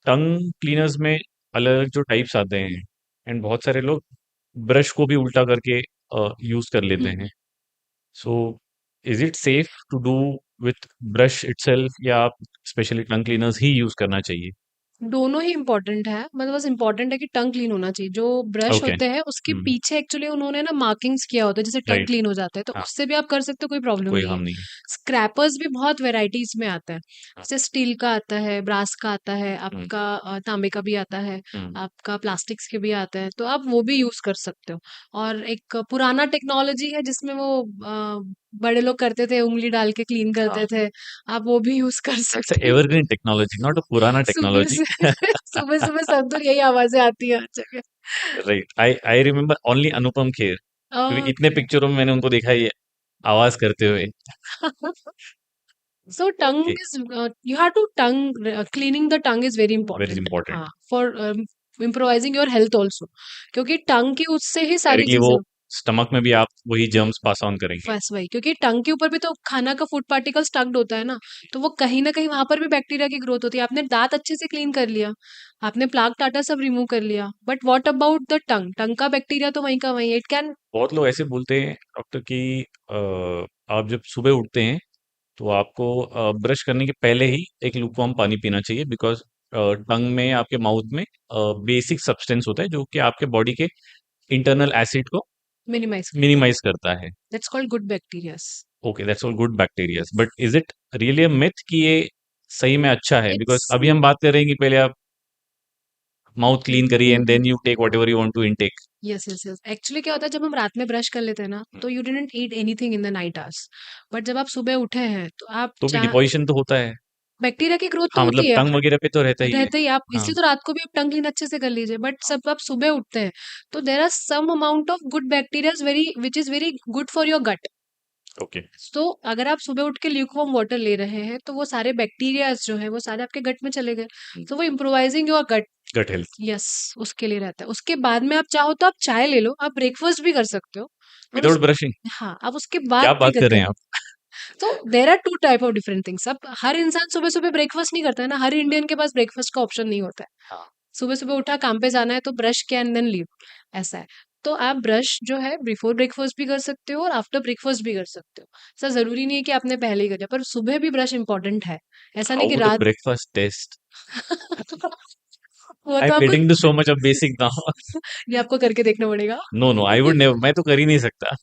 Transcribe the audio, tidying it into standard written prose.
टंग cleaners में अलग अलग जो टाइप्स आते हैं, एंड बहुत सारे लोग ब्रश को भी उल्टा करके यूज कर लेते हम्म। हैं। So is it safe to do with brush itself, या आप स्पेशली टंग क्लीनर्स ही यूज करना चाहिए? दोनों ही इम्पोर्टेंट है, मतलब बस इम्पोर्टेंट है कि टंग क्लीन होना चाहिए। जो ब्रश ओके। होते हैं उसके पीछे एक्चुअली उन्होंने ना मार्किंग्स किया होता है, जैसे टंग राइट। क्लीन हो जाता है, तो हाँ। उससे भी आप कर सकते हो, कोई प्रॉब्लम कोई नहीं है। हार्म नहीं है। स्क्रैपर्स भी बहुत वेराइटीज में आता है, हाँ। जैसे स्टील का आता है, ब्रास का आता है, हम्म। आपका तांबे का भी आता है, हम्म। आपका प्लास्टिक्स के भी आता है, तो आप वो भी यूज कर सकते हो। और एक पुराना टेक्नोलॉजी है जिसमें वो बड़े लोग करते थे, उंगली डाल के क्लीन करते हाँ, थे, आप वो भी यूज कर इट्स सकते हो। एवरग्रीन टेक्नोलॉजी, नॉट अ पुराना सुबह टेक्नोलॉजी। से सुबह सुबह सब तो यही आवाजें आती है हर जगह। Right, I I remember only Anupam Kher, क्योंकि इतने ओके। पिक्चरों में मैंने उनको देखा है ये आवाज करते हुए। So tongue okay. Is, you have to tongue, cleaning the tongue is very very important. हाँ, important. For improvising your health also, क्योंकि टंग की उससे ही सारी डायरेक्टली वो चीजें। स्टमक में भी आप वही जर्म्स पास ऑन करेंगे। बस वही, क्योंकि टंग के ऊपर भी तो खाना का फूड पार्टिकल स्टक्ड होता है ना, तो वो कहीं ना कहीं वहां पर भी बैक्टीरिया की ग्रोथ होती है। आपने दांत अच्छे से क्लीन कर लिया, आपने प्लाक टाटा सब रिमूव कर लिया, but what about the tongue? Tongue का बैक्टीरिया तो वहीं का वहीं, इट कैन। बहुत लोग ऐसे बोलते हैं डॉक्टर कि आप जब सुबह उठते हैं तो आपको ब्रश करने के पहले ही एक लुकवार्म पानी पीना चाहिए, बिकॉज टंग में, आपके माउथ में बेसिक सब्सटेंस होता है जो कि आपके बॉडी के इंटरनल एसिड को मिनिमाइज करता है। मिनिमाइज करता है। That's called good bacterias. Okay, that's all good bacterias, but is it really a myth कि ये सही में अच्छा है? बिकॉज इट्स अभी हम बात कर रहे हैं कि पहले आप माउथ क्लीन करिए and then you take whatever you want to intake. Yes yes yes, actually क्या होता है, जब हम रात में ब्रश कर लेते हैं ना, तो you didn't eat anything in the night hours, but जब आप सुबह उठे हैं तो आप तो भी चाह, डिपॉजिशन तो होता है। बैक्टीरिया की ग्रोथ तो हाँ, मतलब होती है। टंग वगैरह पे तो रहता ही है। रहते ही आप, हाँ। इसलिए तो रात को भी आप टंग क्लीन अच्छे से कर लीजिए, बट सब आप सुबह उठते हैं, तो there are some amount of good bacteria very, which is very good for your gut. Okay. तो अगर आप सुबह उठ के ल्यूकवार्म वाटर ले रहे हैं, तो वो सारे बैक्टीरियाज जो है वो सारे आपके गट में चले गए, तो वो improvising your gut. Gut health. Yes, उसके लिए रहता है। उसके बाद में आप चाहो तो आप चाय ले लो, आप ब्रेकफास्ट भी कर सकते हो। और विदाउट उस, ब्रशिंग? हाँ, आप उसके बाद क्या भी बात कर रहे करके, हैं आप? तो there are two type of different things. अब हर इंसान सुबह सुबह ब्रेकफास्ट नहीं करता है ना, हर इंडियन के पास ब्रेकफास्ट का ऑप्शन नहीं होता है। हाँ। सुबह सुबह उठा, काम पे जाना है, तो ब्रश किया एंड देन लीव, ऐसा है। तो आप ब्रश जो है बिफोर ब्रेकफास्ट भी कर सकते हो और आफ्टर ब्रेकफास्ट भी कर सकते हो। सर जरूरी नहीं है कि आपने पहले ही कर लिया, पर सुबह भी ब्रश इंपॉर्टेंट है, ऐसा नहीं हाउ कि वुड द रात। Breakfast taste? वो आई तो एम आपको, getting to so much of basic now. ये आपको करके देखना पड़ेगा। No no, I would never, मैं तो कर ही नहीं सकता।